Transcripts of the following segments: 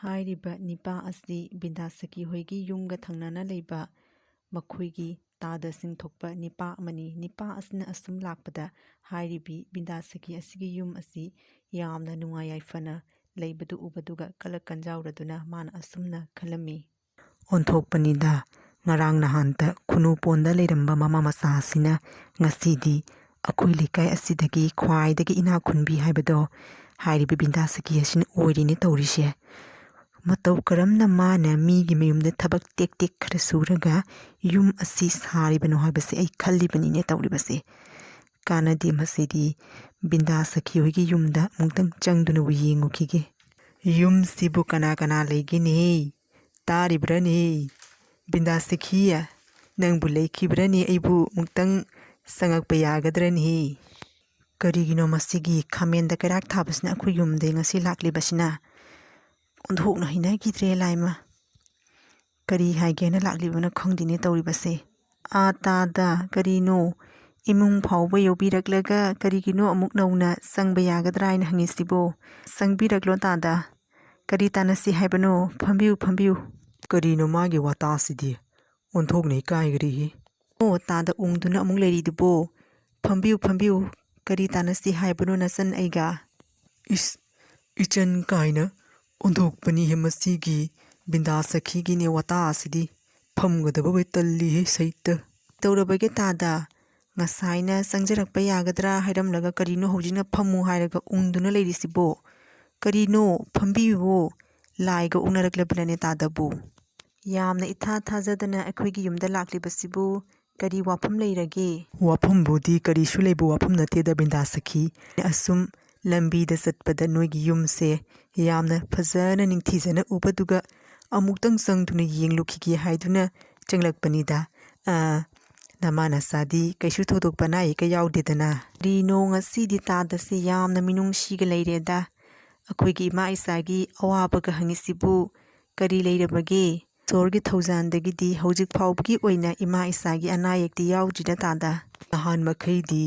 ꯍꯥꯏꯔꯤꯕ ꯅꯤꯄꯥ ꯑꯁꯤ ꯕꯤꯟꯗꯥꯁꯀꯤ ꯍꯣꯏꯒꯤ ꯌꯨꯝꯒ ꯊꯪꯅꯅ ꯂꯩꯕ ꯃꯈꯣꯏꯒꯤ ꯇꯥꯗ ꯁꯤꯡꯊꯣꯛꯄ ꯅꯤꯄꯥ ꯑꯃꯅꯤ꯫ ꯅꯤꯄꯥ ꯑꯁꯤꯅ ꯑꯁꯨꯝ ꯂꯥꯛꯄꯗ ꯍꯥꯏꯔꯤꯕꯤ ꯕꯤꯟꯗꯥꯁꯀꯤ ꯑꯁꯤꯒꯤ ꯌꯨꯝ ꯑꯁꯤ ꯌꯥꯝꯅ ꯅꯨꯡꯉꯥꯏ ꯌꯥꯏꯐꯅ ꯂꯩꯕꯗꯨ ꯎꯕꯗꯨꯒ ꯀꯂꯛ ꯀꯟꯖꯥꯎꯔꯗꯨꯅ ꯃꯥꯅ ꯑꯁꯨꯝꯅ ꯈꯜꯂꯝꯃꯤ꯫ ꯑꯣꯟꯊꯣꯛꯄꯅꯤꯗ, ꯉꯔꯥꯡ ꯅꯍꯥꯟꯇ ꯈꯨꯅꯨꯄꯣꯟꯗ ꯂꯩꯔꯝꯕ ꯃꯃꯥ ꯃꯆꯥ ꯑꯁꯤꯅ ꯉꯁꯤꯗꯤ ꯑꯩꯈꯣꯏ ꯂꯩꯀꯥꯏ ꯑꯁꯤꯗꯒꯤ ꯈ꯭ꯋꯥꯏꯗꯒꯤ ꯏꯅꯥꯛ ꯈꯨꯟꯕꯤ ꯍꯥꯏꯕꯗꯣ ꯍꯥꯏꯔꯤꯕ ꯕꯤꯟꯗꯥꯁꯀꯤ ꯑꯁꯤꯅ ꯑꯣꯏꯔꯤꯅꯦ ꯇꯧꯔꯤꯁꯦ꯫ ꯃꯇꯧ ꯀꯔꯝꯅ ꯃꯥꯅ ꯃꯤꯒꯤ ꯃꯌꯨꯝꯗ ꯊꯕꯛ ꯇꯦꯛ ꯇꯦꯛ ꯈꯔ ꯁꯨꯔꯒ ꯌꯨꯝ ꯑꯁꯤ ꯁꯥꯔꯤꯕꯅꯣ ꯍꯥꯏꯕꯁꯦ ꯑꯩ ꯈꯜꯂꯤꯕꯅꯤꯅꯦ ꯇꯧꯔꯤꯕꯁꯦ꯫ ꯀꯥꯟꯅꯗꯦ ꯃꯁꯤꯗꯤ ꯕꯤꯟꯗꯥꯁꯀꯤ ꯍꯣꯏꯒꯤ ꯌꯨꯝꯗ ꯑꯃꯨꯛꯇꯪ ꯆꯪꯗꯨꯅꯕꯨ ꯌꯦꯡꯉꯨꯈꯤꯒꯦ꯫ ꯌꯨꯝꯁꯤꯕꯨ ꯀꯅꯥ ꯀꯅꯥ ꯂꯩꯒꯦꯅꯦ? ꯇꯥꯔꯤꯕ꯭ꯔꯅꯦ? ꯕꯤꯟꯗꯥꯁꯀꯤ, ꯅꯪꯕꯨ ꯂꯩꯈꯤꯕ꯭ꯔꯅꯦ? ꯑꯩꯕꯨ ꯑꯃꯨꯛꯇꯪ ꯆꯪꯉꯛꯄ ꯌꯥꯒꯗ꯭ꯔꯅꯦ? ꯀꯔꯤꯒꯤꯅꯣ ꯃꯁꯤꯒꯤ ꯈꯥꯃꯦꯟꯗ ꯀꯩꯔꯥꯛ ꯊꯥꯕꯁꯤꯅ ꯑꯩꯈꯣꯏ ꯌꯨꯝꯗ ꯉꯁꯤ ꯂꯥꯛꯂꯤꯕꯁꯤꯅ? ꯑꯣꯟꯊꯣꯛꯅ ꯍꯩꯅꯈꯤꯗ꯭ꯔꯦ ꯂꯥꯏꯃ꯫ ꯀꯔꯤ ꯍꯥꯏꯒꯦꯅ ꯂꯥꯛꯂꯤꯕꯅꯣ ꯈꯪꯗꯦꯅꯦ ꯇꯧꯔꯤꯕꯁꯦ꯫ ꯇꯥꯗ, ꯀꯔꯤꯅꯣ? ꯏꯃꯨꯡ ꯐꯥꯎꯕ ꯌꯧꯕꯤꯔꯛꯂꯒ ꯀꯔꯤꯒꯤꯅꯣ ꯑꯃꯨꯛ ꯅꯧꯅ ꯆꯪꯕ ꯌꯥꯒꯗ꯭ꯔꯥ ꯍꯥꯏꯅ ꯍꯪꯉꯤꯁꯤꯕꯣ? ꯆꯪꯕꯤꯔꯛꯂꯣ ꯇꯥꯗ꯫ ꯀꯔꯤ ꯇꯥꯟꯅꯁꯤ ꯍꯥꯏꯕꯅꯣ? ꯐꯝꯕꯤꯌꯨ ꯐꯝꯕꯤꯌꯨ꯫ ꯀꯔꯤꯅꯣ ꯃꯥꯒꯤ ꯋꯥꯇꯥꯁꯤꯗꯤ? ꯑꯣꯟꯊꯣꯛꯅ ꯏꯀꯥꯏꯒ꯭ꯔꯦꯍꯦ꯫ ꯇꯥꯗ ꯎꯪꯗꯨꯅ ꯑꯃꯨꯛ ꯂꯩꯔꯤꯗꯨꯕꯣ? ꯐꯝꯕꯤꯌꯨ ꯐꯝꯕꯤꯌꯨ꯫ ꯀꯔꯤ ꯇꯥꯟꯅꯁꯤ ꯍꯥꯏꯕꯅꯣ ꯅꯆꯟ ꯑꯩꯒ? ꯏꯆꯟ ꯀꯥꯏꯅ ꯑꯣꯟꯊꯣꯛꯄꯅꯤꯍꯦ ꯃꯁꯤꯒꯤ ꯕꯤꯟꯗꯥꯁꯀꯤꯒꯤꯅꯦ ꯋꯥꯇꯥ ꯑꯁꯤꯗꯤ꯫ ꯐꯝꯒꯗꯕ ꯇꯜꯂꯤꯍꯦ ꯁꯩꯇ꯫ ꯇꯧꯔꯕꯒꯦ ꯇꯥꯗ? ꯉꯁꯥꯏꯅ ꯆꯪꯖꯔꯛꯄ ꯌꯥꯒꯗ꯭ꯔꯥ ꯍꯥꯏꯔꯝꯂꯒ ꯀꯔꯤꯅꯣ ꯍꯧꯖꯤꯛꯅ ꯐꯝꯃꯨ ꯍꯥꯏꯔꯒ ꯎꯪꯗꯨꯅ ꯂꯩꯔꯤꯁꯤꯕꯣ? ꯀꯔꯤꯅꯣ? ꯐꯝꯕꯤꯌꯨꯋꯣ꯫ ꯂꯥꯏꯒ ꯑꯣꯛꯅꯔꯛꯂꯕ꯭ꯔꯅꯦ ꯇꯥꯗꯕꯨ? ꯌꯥꯝꯅ ꯏꯊꯥ ꯊꯥꯖꯗꯅ ꯑꯩꯈꯣꯏꯒꯤ ꯌꯨꯝꯗ ꯂꯥꯛꯂꯤꯕꯁꯤꯕꯨ ꯀꯔꯤ ꯋꯥꯐꯝ ꯂꯩꯔꯒꯦ? ꯋꯥꯐꯝꯕꯨꯗꯤ ꯀꯔꯤꯁꯨ ꯂꯩꯕ ꯋꯥꯐꯝ ꯅꯠꯇꯦꯗ ꯕꯤꯟꯗꯥꯁꯀꯤ꯫ ꯑꯁꯨꯝ ꯂꯝꯕꯤꯗ ꯆꯠꯄꯗ ꯅꯣꯏꯒꯤ ꯌꯨꯝꯁꯦ ꯌꯥꯝꯅ ꯐꯖꯅ ꯅꯤꯡꯊꯤꯖꯅ ꯎꯕꯗꯨꯒ ꯑꯃꯨꯛꯇꯪ ꯆꯪꯗꯨꯅ ꯌꯦꯡꯂꯨꯈꯤꯒꯦ ꯍꯥꯏꯗꯨꯅ ꯆꯪꯂꯛꯄꯅꯤꯗ꯫ ꯅꯃꯥ ꯅꯆꯥꯗꯤ ꯀꯩꯁꯨ ꯊꯣꯏꯗꯣꯛꯄ ꯑꯅꯥ ꯑꯌꯦꯛꯀ ꯌꯥꯎꯗꯦꯗꯅ? ꯀꯔꯤꯅꯣ ꯉꯁꯤꯗꯤ ꯇꯥꯗꯁꯦ ꯌꯥꯝꯅ ꯃꯤꯅꯨꯡꯁꯤꯒ ꯂꯩꯔꯦꯗ꯫ ꯑꯩꯈꯣꯏꯒꯤ ꯏꯃꯥ ꯏꯆꯥꯒꯤ ꯑꯋꯥꯕꯒ ꯍꯪꯉꯤꯁꯤꯕꯨ ꯀꯔꯤ ꯂꯩꯔꯕꯒꯦ? ꯏꯁꯣꯔꯒꯤ ꯊꯧꯖꯥꯟꯗꯒꯤꯗꯤ ꯍꯧꯖꯤꯛ ꯐꯥꯎꯕꯒꯤ ꯑꯣꯏꯅ ꯏꯃꯥ ꯏꯆꯥꯒꯤ ꯑꯅꯥ ꯑꯌꯦꯛꯇꯤ ꯌꯥꯎꯗ꯭ꯔꯤꯗ ꯇꯥꯗ꯫ ꯅꯍꯥꯟ ꯃꯈꯩꯗꯤ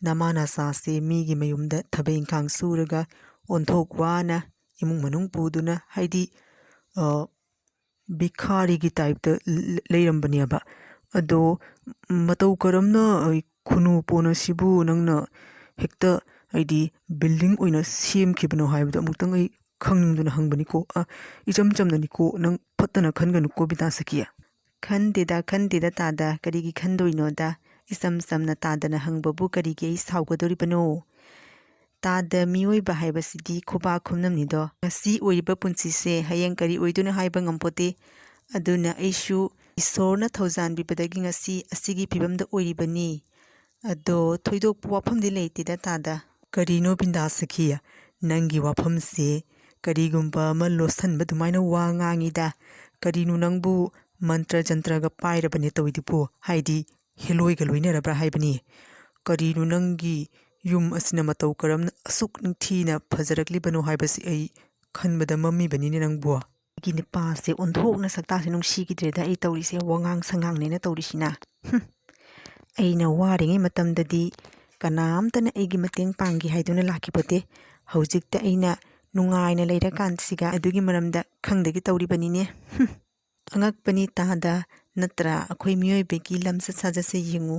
ꯅꯃꯥ ꯅꯆꯥꯁꯦ ꯃꯤꯒꯤ ꯃꯌꯨꯝꯗ ꯊꯕꯛ ꯏꯪꯈꯥꯡ ꯁꯨꯔꯒ ꯑꯣꯟꯊꯣꯛ ꯋꯥꯅ ꯏꯃꯨꯡ ꯃꯅꯨꯡ ꯄꯨꯗꯨꯅ ꯍꯥꯏꯗꯤ ꯚꯤꯈꯥꯔꯤꯒꯤ ꯇꯥꯏꯞꯇ ꯂꯩꯔꯝꯕꯅꯦꯕ꯫ ꯑꯗꯣ ꯃꯇꯧ ꯀꯔꯝꯅ ꯈꯨꯅꯨꯄꯣꯟ ꯑꯁꯤꯕꯨ ꯅꯪꯅ ꯍꯦꯛꯇ ꯍꯥꯏꯗꯤ ꯕꯤꯜꯗꯤꯡ ꯑꯣꯏꯅ ꯁꯦꯝꯈꯤꯕꯅꯣ ꯍꯥꯏꯕꯗꯣ ꯑꯃꯨꯛꯇꯪ ꯑꯩ ꯈꯪꯅꯤꯡꯗꯨꯅ ꯍꯪꯕꯅꯤꯀꯣ꯫ ꯏꯆꯝ ꯆꯝꯅꯅꯤꯀꯣ, ꯅꯪ ꯐꯠꯇꯅ ꯈꯟꯒꯅꯨꯀꯣ ꯕꯤꯟꯗꯥꯁꯀꯤ꯫ ꯈꯟꯗꯦꯗ ꯇꯥꯗ, ꯀꯔꯤꯒꯤ ꯈꯟꯗꯣꯏꯅꯣꯗ? ꯏꯆꯝ ꯆꯝꯅ ꯇꯥꯗꯅ ꯍꯪꯕꯕꯨ ꯀꯔꯤꯒꯤ ꯑꯩ ꯁꯥꯎꯒꯗꯣꯔꯤꯕꯅꯣ? ꯇꯥꯗ, ꯃꯤꯑꯣꯏꯕ ꯍꯥꯏꯕꯁꯤꯗꯤ ꯈꯨꯕꯥꯛ ꯈꯨꯅꯝꯅꯤꯗꯣ꯫ ꯉꯁꯤ ꯑꯣꯏꯔꯤꯕ ꯄꯨꯟꯁꯤꯁꯦ ꯍꯌꯦꯡ ꯀꯔꯤ ꯑꯣꯏꯗꯣꯏꯅꯣ ꯍꯥꯏꯕ ꯉꯝꯄꯣꯠꯇꯦ꯫ ꯑꯗꯨꯅ ꯑꯩꯁꯨ ꯏꯁꯣꯔꯅ ꯊꯧꯖꯥꯟꯕꯤꯕꯗꯒꯤ ꯉꯁꯤ ꯑꯁꯤꯒꯤ ꯐꯤꯕꯝꯗ ꯑꯣꯏꯔꯤꯕꯅꯤ꯫ ꯑꯗꯣ ꯊꯣꯏꯗꯣꯛꯄ ꯋꯥꯐꯝꯗꯤ ꯂꯩꯇꯦꯗ ꯇꯥꯗ꯫ ꯀꯔꯤꯅꯣ ꯕꯤꯟꯗꯥꯁꯀꯤ? ꯅꯪꯒꯤ ꯋꯥꯐꯝꯁꯦ ꯀꯔꯤꯒꯨꯝꯕ ꯑꯃ ꯂꯣꯠꯁꯟꯕ ꯑꯗꯨꯃꯥꯏꯅ ꯋꯥ ꯉꯥꯡꯉꯤꯗ꯫ ꯀꯔꯤꯅꯣ ꯅꯪꯕꯨ ꯃꯟꯇ꯭ꯔ ꯖꯟꯇ꯭ꯔꯒ ꯄꯥꯏꯔꯕꯅꯦ ꯇꯧꯏꯗꯨꯕꯨ? ꯍꯥꯏꯗꯤ ꯍꯦꯂꯣꯏꯒ ꯂꯣꯏꯅꯔꯕ꯭ꯔꯥ ꯍꯥꯏꯕꯅꯤ꯫ ꯀꯔꯤꯅꯣ ꯅꯪꯒꯤ ꯌꯨꯝ ꯑꯁꯤꯅ ꯃꯇꯧ ꯀꯔꯝꯅ ꯑꯁꯨꯛ ꯅꯤꯡꯊꯤꯅ ꯐꯖꯔꯛꯂꯤꯕꯅꯣ ꯍꯥꯏꯕꯁꯤ ꯑꯩ ꯈꯟꯕꯗ ꯃꯝꯃꯤꯕꯅꯤꯅꯦ ꯅꯪꯕꯨ꯫ ꯑꯩꯒꯤ ꯅꯨꯄꯥꯁꯦ ꯑꯣꯟꯊꯣꯛꯅ ꯁꯛꯇꯥꯁꯦ ꯅꯨꯡꯁꯤꯈꯤꯗ꯭ꯔꯦꯗ ꯑꯩ ꯇꯧꯔꯤꯁꯦ, ꯋꯥꯉꯥꯡ ꯁꯉꯥꯡꯅꯦꯅ ꯇꯧꯔꯤꯁꯤꯅ꯫ ꯑꯩꯅ ꯋꯥꯔꯤꯉꯩ ꯃꯇꯝꯗꯗꯤ ꯀꯅꯥꯝꯇꯅ ꯑꯩꯒꯤ ꯃꯇꯦꯡ ꯄꯥꯡꯒꯦ ꯍꯥꯏꯗꯨꯅ ꯂꯥꯛꯈꯤꯄꯣꯠꯇꯦ꯫ ꯍꯧꯖꯤꯛꯇ ꯑꯩꯅ ꯅꯨꯡꯉꯥꯏꯅ ꯂꯩꯔꯀꯥꯟꯁꯤꯒ ꯑꯗꯨꯒꯤ ꯃꯔꯝꯗ ꯈꯪꯗꯒꯤ ꯇꯧꯔꯤꯕꯅꯤꯅꯦ꯫ ꯑꯉꯛꯄꯅꯤ ꯇꯥꯗ, ꯅꯠꯇ꯭ꯔꯥ? ꯑꯩꯈꯣꯏ ꯃꯤꯑꯣꯏꯕꯒꯤ ꯂꯝꯆꯠ ꯁꯥꯖꯠꯁꯦ ꯌꯦꯡꯉꯨ꯫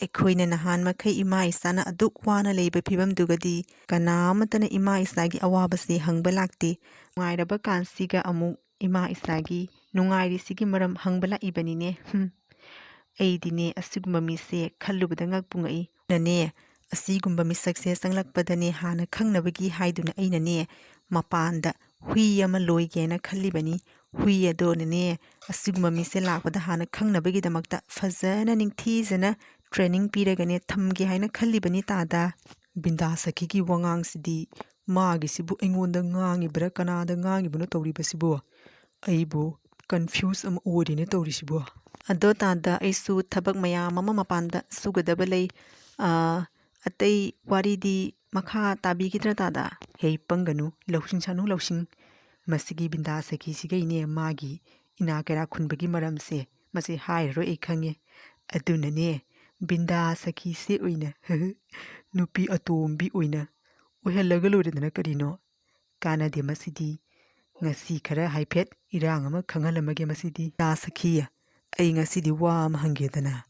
ꯑꯩꯈꯣꯏꯅ ꯅꯍꯥꯟ ꯃꯈꯩ ꯏꯃꯥ ꯏꯆꯥꯅ ꯑꯗꯨꯛ ꯋꯥꯅ ꯂꯩꯕ ꯐꯤꯕꯝꯗꯨꯒꯗꯤ ꯀꯅꯥꯃꯠꯇꯅ ꯏꯃꯥ ꯏꯆꯥꯒꯤ ꯑꯋꯥꯕꯁꯦ ꯍꯪꯕ ꯂꯥꯛꯇꯦ꯫ ꯅꯨꯡꯉꯥꯏꯔꯕ ꯀꯥꯟꯁꯤꯒ ꯑꯃꯨꯛ ꯏꯃꯥ ꯏꯆꯥꯒꯤ ꯅꯨꯡꯉꯥꯏꯔꯤꯁꯤꯒꯤ ꯃꯔꯝ ꯍꯪꯕ ꯂꯥꯛꯏꯕꯅꯤꯅꯦ꯫ ꯑꯩꯗꯤꯅꯦ ꯑꯁꯤꯒꯨꯝꯕ ꯃꯤꯁꯦ ꯈꯜꯂꯨꯕꯗ ꯉꯛꯄꯨ ꯉꯛꯏ꯫ ꯑꯩꯅꯅꯦ ꯑꯁꯤꯒꯨꯝꯕ ꯃꯤꯁꯛꯁꯦ ꯆꯪꯂꯛꯄꯗꯅꯦ ꯍꯥꯟꯅ ꯈꯪꯅꯕꯒꯤ ꯍꯥꯏꯗꯨꯅ ꯑꯩꯅꯅꯦ ꯃꯄꯥꯟꯗ ꯍꯨꯏ ꯑꯃ ꯂꯣꯏꯒꯦꯅ ꯈꯜꯂꯤꯕꯅꯤ꯫ ꯍꯨꯏ ꯑꯗꯣꯅꯅꯦ ꯑꯁꯤꯒꯨꯝꯕ ꯃꯤꯁꯦ ꯂꯥꯛꯄꯗ ꯍꯥꯟꯅ ꯈꯪꯅꯕꯒꯤꯗꯃꯛꯇ ꯐꯖꯅ ꯅꯤꯡꯊꯤꯖꯅ ꯇ꯭ꯔꯦꯅꯤꯡ ꯄꯤꯔꯒꯅꯦ ꯊꯝꯒꯦ ꯍꯥꯏꯅ ꯈꯜꯂꯤꯕꯅꯤ ꯇꯥꯗ꯫ ꯕꯤꯟꯗꯥꯁꯀꯤꯒꯤ ꯋꯥꯉꯥꯡꯁꯤꯗꯤ ꯃꯥꯒꯤꯁꯤꯕꯨ ꯑꯩꯉꯣꯟꯗ ꯉꯥꯡꯉꯤꯕ꯭ꯔꯥ ꯀꯅꯥꯗ ꯉꯥꯡꯉꯤꯕꯅꯣ ꯇꯧꯔꯤꯕꯁꯤꯕꯨ? ꯑꯩꯕꯨ ꯀꯟꯐ꯭ꯌꯨꯁ ꯑꯃ ꯑꯣꯏꯔꯤꯅꯦ ꯇꯧꯔꯤꯁꯤꯕꯨ꯫ ꯑꯗꯣ ꯇꯥꯗ, ꯑꯩꯁꯨ ꯊꯕꯛ ꯃꯌꯥꯝ ꯑꯃ ꯃꯄꯥꯟꯗ ꯁꯨꯒꯗꯕ ꯂꯩ꯫ ꯑꯇꯩ ꯋꯥꯔꯤꯗꯤ ꯃꯈꯥ ꯇꯥꯕꯤꯈꯤꯗ꯭ꯔꯥ ꯇꯥꯗ? ꯍꯦ ꯄꯪꯒꯅꯨ, ꯂꯧꯁꯤꯡ ꯁꯥꯅꯨ ꯂꯧꯁꯤꯡ꯫ ꯃꯁꯤꯒꯤ ꯕꯤꯟꯗꯥꯁꯀꯤꯁꯤꯒꯩꯅꯦ ꯃꯥꯒꯤ ꯏꯅꯥ ꯀꯩꯔꯥꯛ ꯈꯨꯟꯕꯒꯤ ꯃꯔꯝꯁꯦ ꯃꯁꯤ ꯍꯥꯏꯔꯔꯣꯏ ꯑꯩ ꯈꯪꯉꯦ꯫ ꯑꯗꯨꯅꯅꯦ ꯕꯤꯟꯗꯥꯁꯀꯤꯁꯦ ꯑꯣꯏꯅ ꯅꯨꯄꯤ ꯑꯇꯣꯝꯕꯤ ꯑꯣꯏꯅ ꯑꯣꯏꯍꯜꯂꯒ ꯂꯣꯏꯔꯦꯗꯅ ꯀꯔꯤꯅꯣ? ꯀꯥꯟꯅꯗꯦ ꯃꯁꯤꯗꯤ Ngasi khara haifet irang ama khangalamage masidi ta sakhiya ai ngasidi wa ama hangedana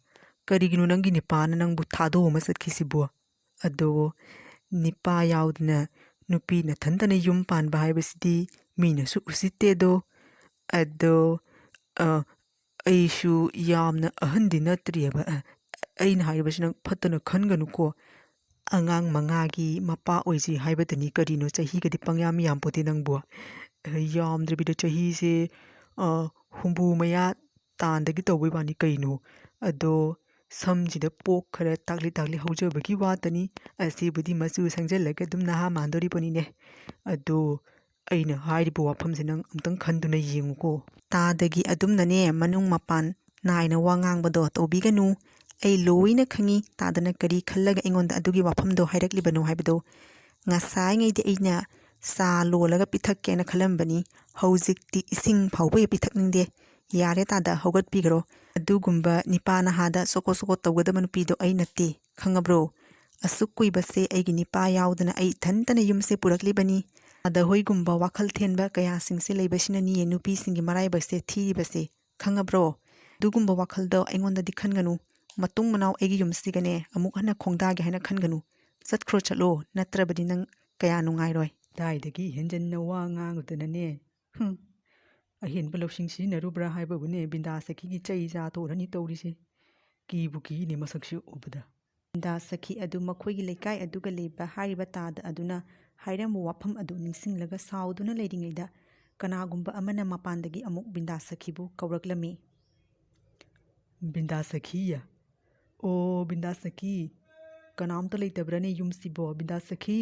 kariginu nangi nipana nangbu thado ama satkisibo ado nipa yaudna nupi na thantana yum panba haibasidi mina su usite do ado aishu yamna ahandi natriyaba aina haibasina phatana khanganuko angang mangagi mapa oisi haibadani karino chahi gadi pangyam yam pote nangbo yamdribida chahi se humbu maya तांदगी तौबई बानी कईनो अदो समजिदा पोक खरा ताकली ताकली हौजबगी वातनी असिबुदी मसु संजलग दुम नहा मांदोरी पनीने अदो अइना हाइरिबो वाफमसे नंग अमतंग खंदुना येंगुको तादगी अदुमनने मनुंग मपान नायना वांगांगबदो तौबिगनु अई लोइना खंगी तादना करी खल्लगा इंगोंदा अदुगी वाफमदो हाइरक्लिबनो हाइबदो ngasai ngai de aina sa lolaga pithak kena khalambani hojikti ising phawbe pithak ningde yare tada hogat pigro adugumba nipana hada soko soko tawgadama nupi do ai natte khangabro asuk kuibase aigi nipa yaudana ai thantana yumse purakli bani ada hoigumba wakhal thenba kaya singse leibasina ni nupi singi marai base thiri base khangabro dugumba wakhal do aingonda dikhanganu matung manaw aigi yumsi gane amuk hana khongda ge hana khanganu satkhro chalo natrabadi nang kaya nungai roi daidagi henjanna wa ngangutana ahin balosing si narubra haibabune binda sakhi gi chai ja torani tawrise kibuki ni masakshi ubada binda sakhi adu makhoi gi lekai aduga leba hariba tada aduna hairamu wafam adu ningsinglaga sauduna leiringaida kanagumba amana mapandagi amuk binda sakhibu kawraklami binda sakhiya o binda sakhi kanamta leitabrane yumsibo binda sakhi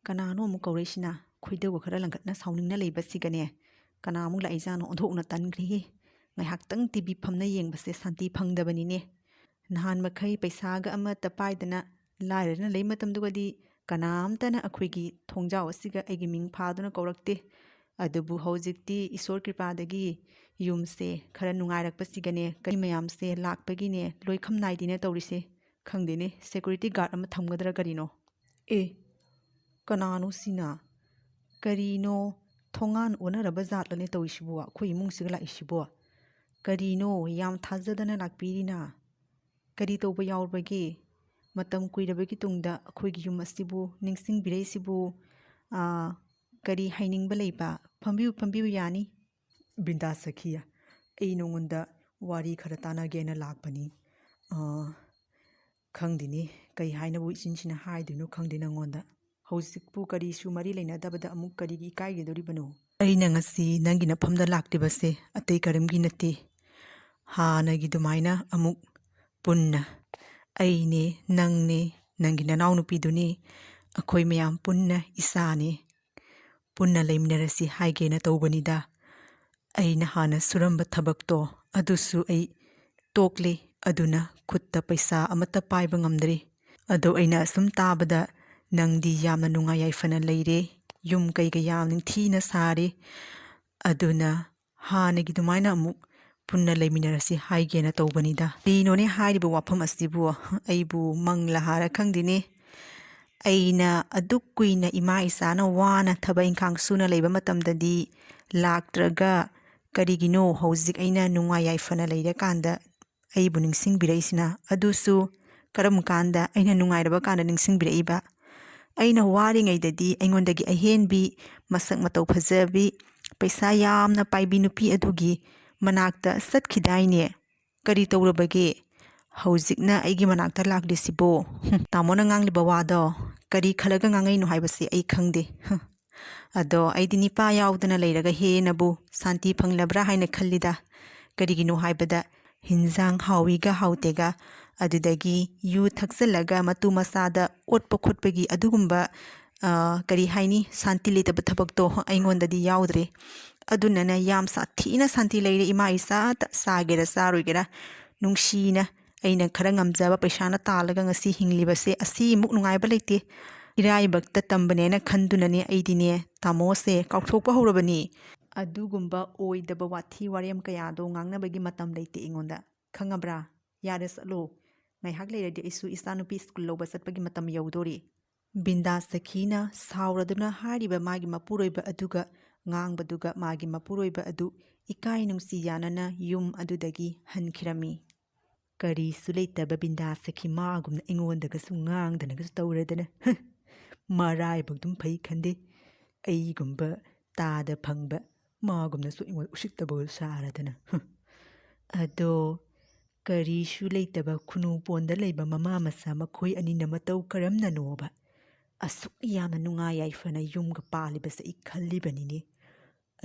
kanano mu kawresina khoidawa khara langatna sauningna leibasigane kanamuk la ijano odhokna tangri ngai haktang tv phamna yengbase santi phangdabanine nahan makhai paisa ga ama tapaidana lairana leimatamdugadi kanamtana akhwigi thongjaw asiga aigi ming phaduna kawrakte adubu hojikti isor kripadagi yumse khara nungairakpasigane kai mayamse lakpagine loikham naidine tawrise khangdene security guard ama thamgadra karino kanano sina karino thongan onaraba zatlane tawisibo khoi imungsiga laisibo karino yam thajadana lakpirina kari toba yawrbage matam kuirabagi tungda khoigi yum asibu ningsing bireisibu kari hainingba leiba phambiu yani binda sakhiya ei nongonda wari khara tanagena lakpani khangdini kai hainabu ichinsina haidunu khangdina ngonda hojikpu kari su mari leinadabada amuk kari gi kaigedoribano aina ngasi nangi nafamda laktibase atei karamgi nate hanagi dumaina amuk punna aine nangne nangi nanaw nupiduni akhoi mayam punna isane punna leiminarasi haigena tawbanida aina hana suramba thabakto adusu ai tokle aduna khutta paisa amata paiba ngamdre ado aina asum tabada nangdi yamna nunga yaifana leire yum kaiga yamning thina sare aduna hanagi dumaina amuk punna leiminarasi haigena tawbanida dinone hairibu wafam asibu aibu mangla hara khangdine aina aduk kuina ima isana wana thaba inkang suna leiba matamdadi laktraga karigino hojik aina nunga yaifana leire kanda aibu ningsing biraisina adusu karam kanda aina nungairaba kanda ningsing biraiba aina waringaidadi aingondagi ahenbi masak matau phajabi paisa yamna paibi nupi adugi manakta satkidaine kari tawrabage hojikna aigi manakta lakdisibo tamona ngangliba wado kari khalaga ngangai no haibase ai khangde ado aidi nipa yaudana leiraga henabu santi phanglabra haina khallida karigino haibada hinjang hawiga hautega adudagi yu thaksalaga matu masada otpa khotpagi adugumba kari haini santi letaba thabakto aingondadi yaudre adunana yam sathina santi leire ima isa sagera saroigera nungshina aina khara ngamjaba paisana talaga ngasi hinglibase asi muk nungaiba leite irai bakta tambanena khandunane aidine tamose kauthokpa horabani adugumba oidaba wathi warem kayado ngangnabagi matam leite ingonda khangabra yare salo ngai hak leiradi isu isanupi school loba satpagi matam yaudori binda sakhina sauraduna hariba magi mapuroiba aduga ꯉꯥꯡꯕꯗꯨꯒ ꯃꯥꯒꯤ ꯃꯄꯨꯔꯣꯏꯕ ꯑꯗꯨ ꯏꯀꯥꯏ ꯅꯨꯡꯁꯤ ꯌꯥꯅꯅ ꯌꯨꯝ ꯑꯗꯨꯗꯒꯤ ꯍꯟꯈꯤꯔꯝꯃꯤ꯫ ꯀꯔꯤꯁꯨ ꯂꯩꯇꯕ ꯕꯤꯟꯗꯥꯁꯈꯤ ꯃꯥꯒꯨꯝꯅ ꯑꯩꯉꯣꯟꯗꯒꯁꯨ ꯉꯥꯡꯗꯅꯒꯁꯨ ꯇꯧꯔꯗꯅ ꯃꯔꯥꯏꯕꯛ ꯑꯗꯨꯝ ꯐꯩ ꯈꯟꯗꯦ꯫ ꯑꯩꯒꯨꯝꯕ ꯇꯥꯗ ꯐꯪꯕ ꯃꯥꯒꯨꯝꯅꯁꯨ ꯑꯩꯉꯣꯟꯗ ꯎꯁꯤꯠꯇꯕꯒ ꯁꯥꯔꯗꯅ ꯑꯗꯣ ꯀꯔꯤꯁꯨ ꯂꯩꯇꯕ ꯈꯨꯅꯨꯄꯣꯟꯗ ꯂꯩꯕ ꯃꯃꯥ ꯃꯆꯥ ꯃꯈꯣꯏ ꯑꯅꯤꯅ ꯃꯇꯧ ꯀꯔꯝꯅꯅꯣꯕ ꯑꯁꯨꯛ ꯌꯥꯝꯅ ꯅꯨꯡꯉꯥꯏ ꯌꯥꯏꯐꯅ ꯌꯨꯝꯒ ꯄꯥꯜꯂꯤꯕꯁꯦ ꯑꯩ ꯈꯜꯂꯤꯕꯅꯤꯅꯦ꯫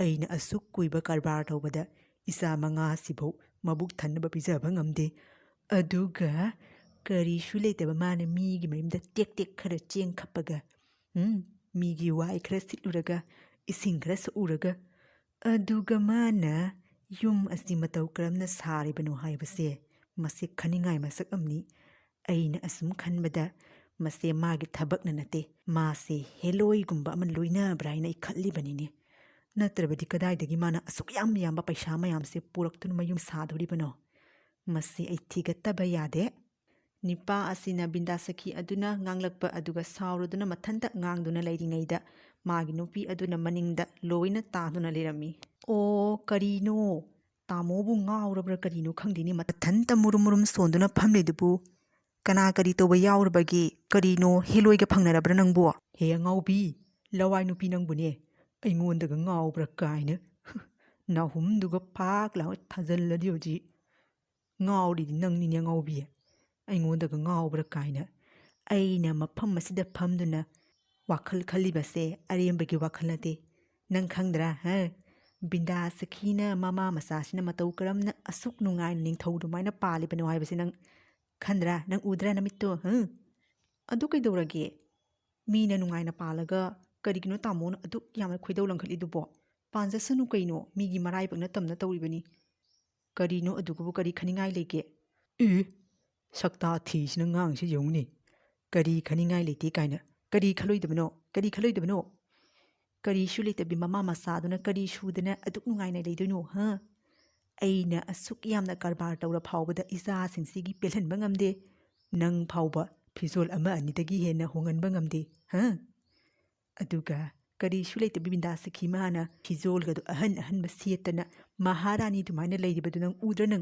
ꯑꯩꯅ ꯑꯁꯨꯛ ꯀꯨꯏꯕ ꯀꯔꯕꯥꯔ ꯇꯧꯕꯗ ꯏꯆꯥ 5 ꯃꯕꯨꯛ ꯊꯟꯅꯕ ꯄꯤꯖꯕ ꯉꯝꯗꯦ, ꯑꯗꯨꯒ ꯀꯔꯤꯁꯨ ꯂꯩꯇꯕ ꯃꯥꯅ ꯃꯤꯒꯤ ꯃꯌꯨꯝꯗ ꯇꯦꯛ ꯇꯦꯛ ꯈꯔ ꯆꯦꯡ ꯈꯞꯄꯒ ꯃꯤꯒꯤ ꯋꯥꯏ ꯈꯔ ꯁꯤꯠꯂꯨꯔꯒ ꯏꯁꯤꯡ ꯈꯔ ꯁꯣꯛꯎꯔꯒ ꯑꯗꯨꯒ ꯃꯥꯅ ꯌꯨꯝ ꯑꯁꯤ ꯃꯇꯧ ꯀꯔꯝꯅ ꯁꯥꯔꯤꯕꯅꯣ ꯍꯥꯏꯕꯁꯦ ꯃꯁꯤ ꯈꯟꯅꯤꯡꯉꯥꯏ ꯃꯁꯛ ꯑꯃꯅꯤ꯫ ꯑꯩꯅ ꯑꯁꯨꯝ ꯈꯟꯕꯗ ꯃꯁꯦ ꯃꯥꯒꯤ ꯊꯕꯛꯅ ꯅꯠꯇꯦ, ꯃꯥꯁꯦ ꯍꯦꯂꯣꯏꯒꯨꯝꯕ ꯑꯃ ꯂꯣꯏꯅꯕ꯭ꯔꯥ ꯍꯥꯏꯅ ꯑꯩ ꯈꯜꯂꯤꯕꯅꯤꯅꯦ꯫ ꯅꯠꯇ꯭ꯔꯕꯗꯤ ꯀꯗꯥꯏꯗꯒꯤ ꯃꯥꯅ ꯑꯁꯨꯛ ꯌꯥꯝꯕ ꯄꯩꯁꯥ ꯃꯌꯥꯝꯁꯦ ꯄꯨꯔꯛꯇꯨꯅ ꯃꯌꯨꯝ ꯁꯥꯗꯣꯔꯤꯕꯅꯣ? ꯃꯁꯤ ꯑꯩ ꯊꯤꯒꯠꯇꯕ ꯌꯥꯗꯦ꯫ ꯅꯤꯄꯥ ꯑꯁꯤꯅ ꯕꯤꯟꯗꯥꯁꯈꯤ ꯑꯗꯨꯅ ꯉꯥꯡꯂꯛꯄ ꯑꯗꯨꯒ ꯁꯥꯎꯔꯗꯨꯅ ꯃꯊꯟꯇ ꯉꯥꯡꯗꯨꯅ ꯂꯩꯔꯤꯉꯩꯗ ꯃꯥꯒꯤ ꯅꯨꯄꯤ ꯑꯗꯨꯅ ꯃꯅꯤꯡꯗ ꯂꯣꯏꯅ ꯇꯥꯗꯨꯅ ꯂꯩꯔꯝꯃꯤ꯫ ꯑꯣ ꯀꯔꯤꯅꯣ? ꯇꯥꯃꯣꯕꯨ ꯉꯥꯎꯔꯕ꯭ꯔꯥ ꯀꯔꯤꯅꯣ ꯈꯪꯗꯦꯅꯦ, ꯃꯊꯟꯇ ꯃꯨꯔꯨꯝ ꯁꯣꯟꯗꯨꯅ ꯐꯝꯂꯤꯗꯨꯕꯨ꯫ ꯀꯅꯥ ꯀꯔꯤ ꯇꯧꯕ ꯌꯥꯎꯔꯕꯒꯦ? ꯀꯔꯤꯅꯣ, ꯍꯦꯂꯣꯏꯒ ꯐꯪꯅꯔꯕ꯭ꯔꯥ ꯅꯪꯕꯨ? ꯍꯦ ꯑꯉꯥꯎꯕꯤ, ꯂꯋꯥꯏ ꯅꯨꯄꯤ ꯅꯪꯕꯨꯅꯦ ꯑꯩꯉꯣꯟꯗꯒ ꯉꯥꯎꯕ꯭ꯔꯥ ꯀꯥꯏꯅ ꯅꯥꯍꯨꯝꯗꯨꯒ ꯐꯥꯛ ꯂꯥꯎ ꯊꯥꯖꯤꯜꯂꯗꯤ ꯍꯧꯖꯤꯛ ꯉꯥꯎꯔꯤꯗꯤ ꯅꯪꯅꯤꯅꯦ ꯑꯉꯥꯎꯕꯤ, ꯑꯩꯉꯣꯟꯗꯒ ꯉꯥꯎꯕ꯭ꯔꯥ ꯀꯥꯏꯅ꯫ ꯑꯩꯅ ꯃꯐꯝ ꯑꯁꯤꯗ ꯐꯝꯗꯨꯅ ꯋꯥꯈꯜ ꯈꯜꯂꯤꯕꯁꯦ ꯑꯔꯦꯝꯕꯒꯤ ꯋꯥꯈꯜ ꯅꯠꯇꯦ, ꯅꯪ ꯈꯪꯗ꯭ꯔꯥ? ꯕꯤꯟꯗꯥꯁꯈꯤꯅ ꯃꯃꯥ ꯃꯆꯥꯁꯤꯅ ꯃꯇꯧ ꯀꯔꯝꯅ ꯑꯁꯨꯛ ꯅꯨꯡꯉꯥꯏꯅ ꯅꯤꯡꯊꯧ ꯑꯗꯨꯃꯥꯏꯅ ꯄꯥꯜꯂꯤꯕꯅꯣ ꯍꯥꯏꯕꯁꯦ ꯅꯪ ꯈꯟꯗ꯭ꯔꯥ? ꯅꯪ ꯎꯗ꯭ꯔꯥ ꯅꯃꯤꯠꯇꯣ? ꯑꯗꯨ ꯀꯩꯗꯧꯔꯒꯦ? ꯃꯤꯅ ꯅꯨꯡꯉꯥꯏꯅ ꯄꯥꯜꯂꯒ ꯀꯔꯤꯒꯤꯅꯣ ꯇꯥꯃꯣꯅ ꯑꯗꯨꯛ ꯌꯥꯝꯅ ꯈꯣꯏꯗꯧ ꯂꯪꯈꯠꯂꯤꯗꯨꯕꯣ? ꯄꯥꯟꯖꯁꯅꯨ ꯀꯩꯅꯣ, ꯃꯤꯒꯤ ꯃꯔꯥꯏꯕꯛꯅ ꯇꯝꯅ ꯇꯧꯔꯤꯕꯅꯤ꯫ ꯀꯔꯤꯅꯣ ꯑꯗꯨꯒꯕꯨ ꯀꯔꯤ ꯈꯟꯅꯤꯡꯉꯥꯏ ꯂꯩꯒꯦ? ꯁꯛꯇꯥ ꯊꯤꯁꯤꯅ ꯉꯥꯡꯁꯤ ꯌꯦꯡꯉꯨꯅꯦ, ꯀꯔꯤ ꯈꯟꯅꯤꯡꯉꯥꯏ ꯂꯩꯇꯦ ꯀꯥꯏꯅ꯫ ꯀꯔꯤ ꯈꯜꯂꯣꯏꯗꯕꯅꯣ? ꯀꯔꯤ ꯈꯜꯂꯣꯏꯗꯕꯅꯣ? ꯀꯔꯤꯁꯨ ꯂꯩꯇꯕꯤ ꯃꯃꯥ ꯃꯆꯥꯗꯨꯅ ꯀꯔꯤ ꯁꯨꯗꯅ ꯑꯗꯨꯛ ꯅꯨꯡꯉꯥꯏꯅ ꯂꯩꯗꯣꯏꯅꯣ? ꯑꯩꯅ ꯑꯁꯨꯛ ꯌꯥꯝꯅ ꯀꯔꯕꯥꯔ ꯇꯧꯔ ꯐꯥꯎꯕꯗ ꯏꯆꯥꯁꯤꯡꯁꯤꯒꯤ ꯄꯦꯜꯍꯟꯕ ꯉꯝꯗꯦ, ꯅꯪ ꯐꯥꯎꯕ ꯐꯤꯖꯣꯜ 1-2ꯗꯒꯤ ꯍꯦꯟꯅ ꯍꯣꯡꯍꯟꯕ ꯉꯝꯗꯦ꯫ ꯑꯗꯨꯒ ꯀꯔꯤꯁꯨ ꯂꯩꯇꯕꯤ ꯕꯤꯟꯗꯥꯁꯈꯤ ꯃꯥꯅ ꯐꯤꯖꯣꯜꯒꯗꯣ ꯑꯍꯟꯕ ꯁꯦꯠꯇꯅ ꯃꯍꯥꯔꯥꯅꯤ ꯑꯗꯨꯃꯥꯏꯅ ꯂꯩꯔꯤꯕꯗꯨ ꯅꯪ ꯎꯗ꯭ꯔꯅ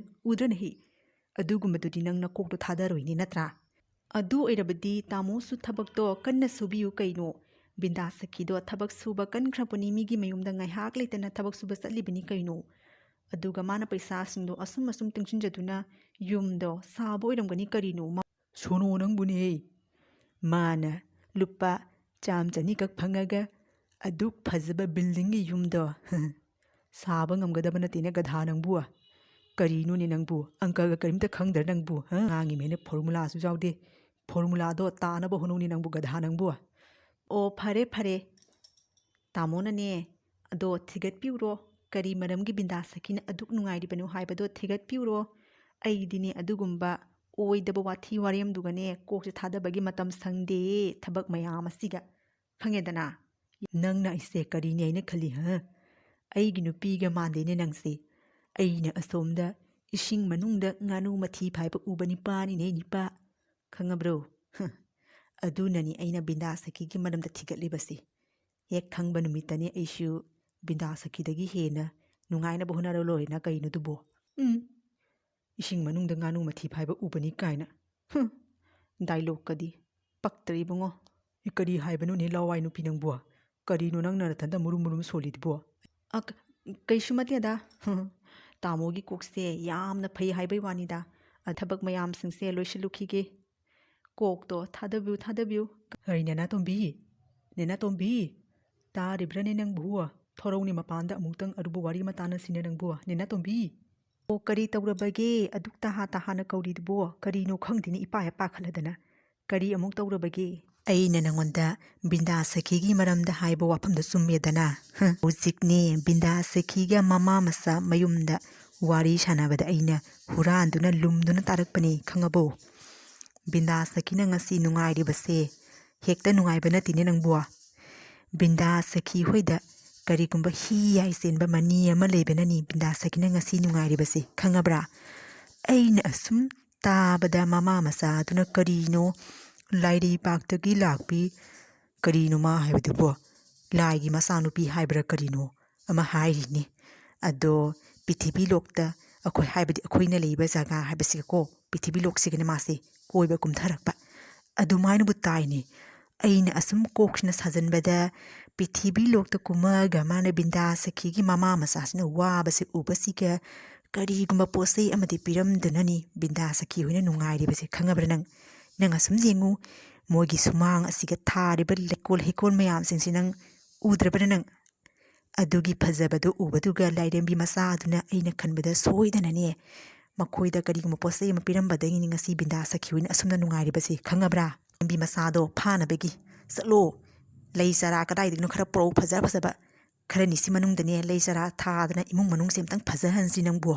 ꯑꯗꯨꯒꯨꯝꯕꯗꯨꯗꯤ ꯅꯪ ꯅꯀꯣꯛꯇꯣ ꯊꯥꯗꯔꯣꯏꯅꯦ, ꯅꯠꯇ꯭ꯔꯥ? ꯑꯗꯨ ꯑꯣꯏꯔꯕꯗꯤ ꯇꯥꯃꯣꯁꯨ ꯊꯕꯛꯇꯣ ꯀꯟꯅ ꯁꯨꯕꯤꯌꯨ ꯀꯩꯅꯣ꯫ ꯕꯤꯟꯗꯥꯁꯈꯤꯗꯣ ꯊꯕꯛ ꯁꯨꯕ ꯀꯟꯈ꯭ꯔꯕꯅꯤ, ꯃꯤꯒꯤ ꯃꯌꯨꯝꯗ ꯉꯥꯏꯍꯥꯛ ꯂꯩꯇꯅ ꯊꯕꯛ ꯁꯨꯕ ꯆꯠꯂꯤꯕꯅꯤ ꯀꯩꯅꯣ꯫ ꯑꯗꯨꯒ ꯃꯥꯅ ꯄꯩꯁꯥꯁꯤꯡꯗꯣ ꯑꯁꯨꯝ ꯇꯨꯡꯁꯤꯟꯖꯗꯨꯅ ꯌꯨꯝꯗꯣ ꯁꯥꯕ ꯑꯣꯏꯔꯝꯒꯅꯤ ꯀꯔꯤꯅꯣ꯫ ꯁꯣꯅꯣ ꯅꯪꯕꯨꯅꯦ, ꯃꯥꯅ ꯂꯨꯄꯥ 100-200 ꯐꯪꯉꯒ ꯑꯗꯨꯛ ꯐꯖꯕ ꯕꯤꯜꯗꯤꯡꯒꯤ ꯌꯨꯝꯗꯣ ꯁꯥꯕ ꯉꯝꯒꯗꯕ ꯅꯠꯇꯦꯅꯦ ꯒꯙꯥ ꯅꯪꯕꯨ꯫ ꯀꯔꯤꯅꯣꯅꯦ ꯅꯪꯕꯨ, ꯑꯪꯀꯒ ꯀꯔꯤꯝꯇ ꯈꯪꯗ꯭ꯔ ꯅꯪꯕꯨ? ꯉꯥꯡꯉꯤꯃꯦꯅ ꯐꯣꯔꯃꯨꯂꯥꯁꯨ ꯌꯥꯎꯗꯦ, ꯐꯣꯔꯃꯨꯂꯥꯗꯣ ꯇꯥꯅꯕ ꯍꯣꯠꯅꯧꯅꯦ ꯅꯪꯕꯨ ꯒꯙꯥ ꯅꯪꯕꯨ꯫ ꯑꯣ ꯐꯔꯦ, ꯇꯥꯃꯣꯅꯅꯦ ꯑꯗꯣ ꯊꯤꯒꯠꯄꯤꯎꯔꯣ, ꯀꯔꯤ ꯃꯔꯝꯒꯤ ꯕꯤꯟꯗꯥꯁꯈꯤꯅ ꯑꯗꯨꯛ ꯅꯨꯡꯉꯥꯏꯔꯤꯕꯅꯣ ꯍꯥꯏꯕꯗꯣ ꯊꯤꯒꯠꯄꯤꯎꯔꯣ꯫ ꯑꯩꯗꯤꯅꯦ ꯑꯗꯨꯒꯨꯝꯕ ꯑꯣꯏꯗꯕ ꯋꯥꯊꯤ ꯋꯥꯔꯦꯝꯗꯨꯒꯅꯦ ꯀꯣꯛꯁꯦ ꯊꯥꯗꯕꯒꯤ ꯃꯇꯝ ꯁꯪꯗꯦ ꯊꯕꯛ ꯃꯌꯥꯝ ꯑꯁꯤꯒ, ꯈꯪꯉꯦꯗꯅ? ꯅꯪꯅ ꯑꯩꯁꯦ ꯀꯔꯤꯅꯦ ꯑꯩꯅ ꯈꯜꯂꯤ? ꯑꯩꯒꯤ ꯅꯨꯄꯤꯒ ꯃꯥꯟꯗꯦꯅꯦ ꯅꯪꯁꯦ꯫ ꯑꯩꯅ ꯑꯁꯣꯝꯗ ꯏꯁꯤꯡ ꯃꯅꯨꯡꯗ ꯉꯥꯅꯨ ꯃꯊꯤ ꯐꯥꯏꯕ ꯎꯕ ꯅꯤꯄꯥꯅꯤꯅꯦ, ꯅꯤꯄꯥ, ꯈꯪꯉꯕ꯭ꯔꯣ? ꯑꯗꯨꯅꯅꯤ ꯑꯩꯅ ꯕꯤꯟꯗꯥꯁꯈꯤꯒꯤ ꯃꯔꯝꯗ ꯊꯤꯒꯠꯂꯤꯕꯁꯤ꯫ ꯍꯦꯛ ꯈꯪꯕ ꯅꯨꯃꯤꯠꯇꯅꯤ ꯑꯩꯁꯨ ꯕꯤꯟꯗꯥꯁꯈꯤꯗꯒꯤ ꯍꯦꯟꯅ ꯅꯨꯡꯉꯥꯏꯅꯕ ꯍꯣꯠꯅꯔ ꯂꯣꯏꯔꯦꯅ ꯀꯩꯅꯣꯗꯨꯕꯣ? ꯏꯁꯤꯡ ꯃꯅꯨꯡꯗ ꯉꯥꯅꯨ ꯃꯊꯤ ꯐꯥꯏꯕ ꯎꯕꯅꯤ ꯀꯥꯏꯅ ꯗꯥꯏꯂꯣꯛꯀꯗꯤ ꯄꯛꯇ꯭ꯔꯦ ꯏꯕꯨꯡꯉꯣ꯫ ꯀꯔꯤ ꯍꯥꯏꯕꯅꯣꯅꯦ ꯂꯋꯥꯏ ꯅꯨꯄꯤ ꯅꯪꯕꯨ? ꯀꯔꯤꯅꯣ ꯅꯪꯅ ꯅꯊꯟꯇ ꯃꯨꯔꯨꯝ ꯁꯣꯜꯂꯤꯗꯨꯕꯣ? ꯀꯩꯁꯨ ꯅꯠꯇꯦꯗ, ꯇꯥꯃꯣꯒꯤ ꯀꯣꯛꯁꯦ ꯌꯥꯝꯅ ꯐꯩ ꯍꯥꯏꯕꯩ ꯋꯥꯅꯤꯗ꯫ ꯊꯕꯛ ꯃꯌꯥꯝꯁꯤꯡꯁꯦ ꯂꯣꯏꯁꯤꯜꯂꯨꯈꯤꯒꯦ, ꯀꯣꯛꯇꯣ ꯊꯥꯗꯕꯤꯌꯨ꯫ ꯍꯩ ꯅꯦꯅꯥꯇꯣꯝꯕꯤ, ꯇꯥꯔꯤꯕ꯭ꯔꯅꯦ ꯅꯪꯕꯨ? ꯊꯣꯔꯧꯅꯦ ꯃꯄꯥꯟꯗ ꯑꯃꯨꯛꯇꯪ ꯑꯔꯨꯕ ꯋꯥꯔꯤ ꯑꯃ ꯇꯥꯟꯅꯁꯤꯅꯦ ꯅꯪꯕꯨ, ꯅꯦꯅꯥꯇꯣꯝꯕꯤ꯫ ꯑꯣ ꯀꯔꯤ ꯇꯧꯔꯕꯒꯦ ꯑꯗꯨꯛ ꯇꯍꯥꯅ ꯀꯧꯔꯤꯗꯨꯕꯣ? ꯀꯔꯤꯅꯣ ꯈꯪꯗꯦꯅꯦ ꯏꯄꯥ ꯍꯦꯛ ꯄꯥꯈꯠꯂꯗꯅ꯫ ꯀꯔꯤ ꯑꯃꯨꯛ ꯇꯧꯔꯕꯒꯦ? ꯑꯩꯅ ꯅꯪꯉꯣꯟꯗ ꯕꯤꯟꯗꯥꯁꯈꯤꯒꯤ ꯃꯔꯝꯗ ꯍꯥꯏꯕ ꯋꯥꯐꯝꯗꯣ ꯆꯨꯝꯃꯦꯗꯅ꯫ ꯍꯧꯖꯤꯛꯅꯦ ꯕꯤꯟꯗꯥꯁꯈꯤꯒ ꯃꯃꯥ ꯃꯆꯥ ꯃꯌꯨꯝꯗ ꯋꯥꯔꯤ ꯁꯥꯟꯅꯕꯗ ꯑꯩꯅ ꯍꯨꯔꯥꯟꯗꯨꯅ ꯂꯨꯝꯗꯨꯅ ꯇꯥꯔꯛꯄꯅꯤ, ꯈꯪꯉꯕꯣ? ꯕꯤꯟꯗꯥꯁꯈꯤꯅꯉꯁꯤ ꯅꯨꯡꯉꯥꯏꯔꯤꯕꯁꯦ ꯍꯦꯛꯇ ꯅꯨꯡꯉꯥꯏꯕ ꯅꯠꯇꯦꯅꯦ ꯅꯪꯕꯨ꯫ ꯕꯤꯟꯗꯥꯁꯈꯤ ꯍꯣꯏꯗ ꯀꯔꯤꯒꯨꯝꯕ ꯍꯤ ꯌꯥꯏ ꯆꯦꯟꯕ ꯃꯅꯤ ꯑꯃ ꯂꯩꯕꯅꯅꯤ ꯕꯤꯟꯗꯥꯁꯈꯤꯅ ꯉꯁꯤ ꯅꯨꯡꯉꯥꯏꯔꯤꯕꯁꯦ, ꯈꯪꯉꯕ꯭ꯔꯥ? ꯑꯩꯅ ꯑꯁꯨꯝ ꯇꯥꯕꯗ ꯃꯃꯥ ꯃꯆꯥꯗꯨꯅ ꯀꯔꯤꯅꯣ ꯂꯥꯏꯔꯩꯄꯥꯛꯇꯒꯤ ꯂꯥꯛꯄꯤ, ꯀꯔꯤꯅꯣ ꯃꯥ ꯍꯥꯏꯕꯗꯨꯕꯣ? ꯂꯥꯏꯒꯤ ꯃꯆꯥꯅꯨꯄꯤ ꯍꯥꯏꯕ꯭ꯔꯥ ꯀꯔꯤꯅꯣ? ꯑꯃ ꯍꯥꯏꯔꯤꯅꯤ ꯑꯗꯣ ꯄ꯭ꯔꯤꯊꯤꯕꯤꯂꯣꯛꯇ ꯑꯩꯈꯣꯏ ꯍꯥꯏꯕꯗꯤ ꯑꯩꯈꯣꯏꯅ ꯂꯩꯕ ꯖꯒꯥ ꯍꯥꯏꯕꯁꯤꯒꯀꯣ ꯄ꯭ꯔꯤꯊꯤꯕꯤꯂꯣꯛꯁꯤꯒꯅ ꯃꯥꯁꯦ ꯀꯣꯏꯕ ꯀꯨꯝꯊꯔꯛꯄ ꯑꯗꯨꯃꯥꯏꯅꯕꯨ ꯇꯥꯏꯅꯦ ꯑꯩꯅ ꯑꯁꯨꯝ ꯀꯣꯛꯁꯤꯅ ꯁꯥꯖꯟꯕꯗ ꯄ꯭ꯔꯤꯊꯤꯕꯤꯂꯣꯛꯇ ꯀꯨꯝꯃꯒ ꯃꯥꯅ ꯕꯤꯟꯗꯥꯁꯈꯤꯒꯤ ꯃꯃꯥ ꯃꯆꯥꯁꯤꯅ ꯋꯥꯕꯁꯦ ꯎꯕꯁꯤꯒ ꯀꯔꯤꯒꯨꯝꯕ ꯄꯣꯠꯆꯩ ꯑꯃꯗꯤ ꯄꯤꯔꯝꯗꯨꯅꯅꯤ ꯕꯤꯟꯗꯥꯁꯈꯤ ꯍꯣꯏꯅ ꯅꯨꯡꯉꯥꯏꯔꯤꯕꯁꯦ ꯈꯪꯉꯕ꯭ꯔꯥ ꯅꯪ ꯑꯁꯨꯝ ꯌꯦꯡꯉꯨ ꯃꯣꯏꯒꯤ ꯁꯨꯃꯥꯡ ꯑꯁꯤꯒ ꯊꯥꯔꯤꯕ ꯂꯩꯀꯣꯜ ꯍꯩꯀꯣꯜ ꯃꯌꯥꯝꯁꯤꯡꯁꯤ ꯅꯪ ꯎꯗ꯭ꯔꯕ꯭ꯔꯥ ꯅꯪ ꯑꯗꯨꯒꯤ ꯐꯖꯕꯗꯨ ꯎꯕꯗꯨꯒ ꯂꯥꯏꯔꯦꯝꯕꯤ ꯃꯆꯥ ꯑꯗꯨꯅ ꯑꯩꯅ ꯈꯟꯕꯗ ꯁꯣꯏꯗꯅꯅꯦ ꯃꯈꯣꯏꯗ ꯀꯔꯤꯒꯨꯝꯕ ꯄꯣꯠꯆꯩ ꯑꯃ ꯄꯤꯔꯝꯕꯗꯒꯤꯅꯤ ꯉꯁꯤ ꯕꯤꯟꯗꯥꯁꯈꯤ ꯍꯣꯏꯅ ꯑꯁꯨꯝꯅ ꯅꯨꯡꯉꯥꯏꯔꯤꯕꯁꯦ ꯈꯪꯉꯕ꯭ꯔꯥ ꯂꯥꯏꯔꯦꯝꯕꯤ ꯃꯆꯥꯗꯣ ꯐꯥꯅꯕꯒꯤ ꯆꯠꯂꯣ ꯂꯩ ꯆꯥꯔꯥ ꯀꯗꯥꯏꯗꯒꯤꯅꯣ ꯈꯔ ꯄꯨꯔꯛꯎ ꯐꯖ ꯐꯖꯕ ꯈꯔꯅꯤꯁꯤ ꯃꯅꯨꯡꯗꯅꯦ ꯂꯩ ꯆꯥꯔꯥ ꯊꯥꯗꯅ ꯏꯃꯨꯡ ꯃꯅꯨꯡꯁꯦ ꯑꯝꯇꯪ ꯐꯖꯍꯟꯁꯤ ꯅꯪꯕꯨ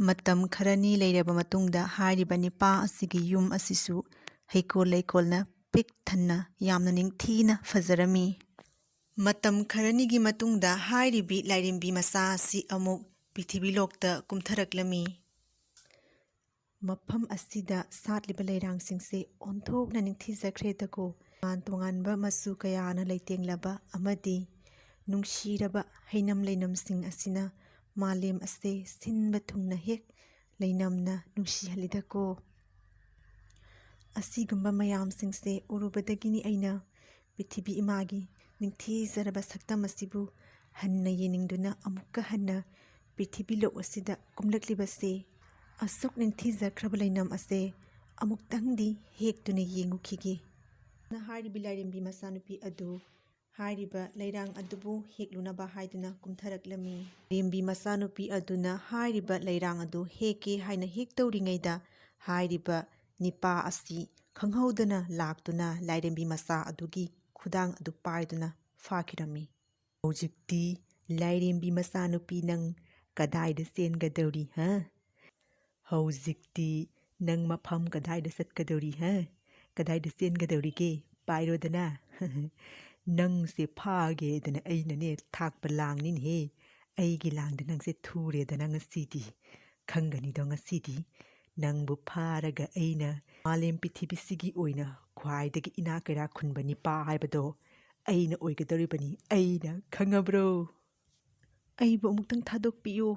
ꯃꯇꯝ ꯈꯔꯅꯤ ꯂꯩꯔꯕ ꯃꯇꯨꯡꯗ ꯍꯥꯏꯔꯤꯕ ꯅꯤꯄꯥ ꯑꯁꯤꯒꯤ ꯌꯨꯝ ꯑꯁꯤꯁꯨ ꯍꯩꯀꯣꯜ ꯂꯩꯀꯣꯜꯅ ꯄꯤꯛ ꯊꯟꯅ ꯌꯥꯝꯅ ꯅꯤꯡꯊꯤꯅ ꯐꯖꯔꯝꯃꯤ ꯃꯇꯝ ꯈꯔꯅꯤꯒꯤ ꯃꯇꯨꯡꯗ ꯍꯥꯏꯔꯤꯕꯤ ꯂꯥꯏꯔꯦꯝꯕꯤ ꯃꯆꯥ ꯑꯁꯤ ꯑꯃꯨꯛ ꯄ꯭ꯔꯤꯊꯤꯕꯤꯂꯣꯛꯇ ꯀꯨꯝꯊꯔꯛꯂꯝꯃꯤ ꯃꯐꯝ ꯑꯁꯤꯗ ꯁꯥꯠꯂꯤꯕ ꯂꯩꯔꯥꯡꯁꯤꯡꯁꯦ ꯑꯣꯟꯊꯣꯛꯅ ꯅꯤꯡꯊꯤꯖꯈ꯭ꯔꯦꯗꯀꯣ ꯇꯣꯉꯥꯟ ꯇꯣꯉꯥꯟꯕ ꯃꯆꯨ ꯀꯌꯥꯅ ꯂꯩꯇꯦꯡꯂꯕ ꯑꯃꯗꯤ ꯅꯨꯡꯁꯤꯔꯕ ꯍꯩꯅꯝ ꯂꯩꯅꯝꯁꯤꯡ ꯑꯁꯤꯅ ꯃꯥꯂꯦꯝ ꯑꯁꯦ ꯁꯤꯟꯕ ꯊꯨꯡꯅ ꯍꯦꯛ ꯂꯩꯅꯝꯅ ꯅꯨꯡꯁꯤꯍꯜꯂꯤꯗꯀꯣ ꯑꯁꯤꯒꯨꯝꯕ ꯃꯌꯥꯝꯁꯤꯡꯁꯦ ꯎꯔꯨꯕꯗꯒꯤꯅꯤ ꯑꯩꯅ ꯄ꯭ꯔꯤꯊꯤꯕꯤ ꯏꯃꯥꯒꯤ ꯅꯤꯡꯊꯤꯖꯔꯕ ꯁꯛꯇꯝ ꯑꯁꯤꯕꯨ ꯍꯟꯅ ꯌꯦꯡꯅꯤꯡꯗꯨꯅ ꯑꯃꯨꯛꯀ ꯍꯟꯅ ꯄ꯭ꯔꯤꯊꯤꯕꯤꯂꯣꯛ ꯑꯁꯤꯗ ꯀꯨꯝꯂꯛꯂꯤꯕꯁꯦ ꯑꯁꯨꯛ ꯅꯤꯡꯊꯤꯖꯈ꯭ꯔꯕ ꯂꯩꯅꯝ ꯑꯁꯦ ꯑꯃꯨꯛꯇꯪꯗꯤ ꯍꯦꯛꯇꯨꯅ ꯌꯦꯡꯉꯨꯈꯤꯒꯦ ꯍꯥꯏꯔꯤꯕ ꯂꯥꯏꯔꯦꯝꯕꯤ ꯃꯆꯥꯅꯨꯄꯤ ꯑꯗꯨ ꯍꯥꯏꯔꯤꯕ ꯂꯩꯔꯥꯡ ꯑꯗꯨꯕꯨ ꯍꯦꯛꯂꯨꯅꯕ ꯍꯥꯏꯗꯨꯅ ꯀꯨꯝꯊꯔꯛꯂꯝꯃꯤ ꯂꯥꯏꯔꯦꯝꯕꯤ ꯃꯆꯥꯅꯨꯄꯤ ꯑꯗꯨꯅ ꯍꯥꯏꯔꯤꯕ ꯂꯩꯔꯥꯡ ꯑꯗꯨ ꯍꯦꯛꯀꯦ ꯍꯥꯏꯅ ꯍꯦꯛꯇꯧꯔꯤꯉꯩꯗ ꯍꯥꯏꯔꯤꯕ ꯅꯤꯄꯥ ꯑꯁꯤ ꯈꯪꯍꯧꯗꯅ ꯂꯥꯛꯇꯨꯅ ꯂꯥꯏꯔꯦꯝꯕꯤ ꯃꯆꯥ ꯑꯗꯨꯒꯤ ꯈꯨꯗꯥꯡ ꯑꯗꯨ ꯄꯥꯏꯗꯨꯅ ꯐꯥꯈꯤꯔꯝꯃꯤ ꯍꯧꯖꯤꯛꯇꯤ ꯂꯥꯏꯔꯦꯝꯕꯤ ꯃꯆꯥꯅꯨꯄꯤ ꯅꯪ ꯀꯗꯥꯏꯗ ꯆꯦꯟꯒꯗꯧꯔꯤ ꯍꯧꯖꯤꯛꯇꯤ ꯅꯪ ꯃꯐꯝ ꯀꯗꯥꯏꯗ ꯆꯠꯀꯗꯧꯔꯤ ꯀꯗꯥꯏꯗ ꯆꯦꯟꯒꯗꯧꯔꯤꯒꯦ ꯄꯥꯏꯔꯣꯗꯅ ꯅꯪꯁꯦ ꯐꯥꯒꯦꯗꯅ ꯑꯩꯅꯅꯦ ꯊꯥꯛꯄ ꯂꯥꯡꯅꯤꯅꯦꯍꯦ ꯑꯩꯒꯤ ꯂꯥꯡꯗ ꯅꯪꯁꯦ ꯊꯨꯔꯦꯗꯅ ꯉꯁꯤꯗꯤ ꯈꯪꯒꯅꯤꯗꯣ ꯉꯁꯤꯗꯤ ꯅꯪꯕꯨ ꯐꯥꯔꯒ ꯑꯩꯅ ꯃꯥꯂꯦꯝ ꯄ꯭ꯔꯤꯊꯤꯕꯤꯁꯤꯒꯤ ꯑꯣꯏꯅ ꯈ꯭ꯋꯥꯏꯗꯒꯤ ꯏꯅꯥꯛ ꯀꯩꯔꯥꯛ ꯈꯨꯟꯕ ꯅꯤꯄꯥ ꯍꯥꯏꯕꯗꯣ ꯑꯩꯅ ꯑꯣꯏꯒꯗꯧꯔꯤꯕꯅꯤ ꯑꯩꯅ ꯈꯪꯉꯕ꯭ꯔꯣ ꯑꯩꯕꯨ ꯑꯃꯨꯛꯇꯪ ꯊꯥꯗꯣꯛꯄꯤꯌꯨ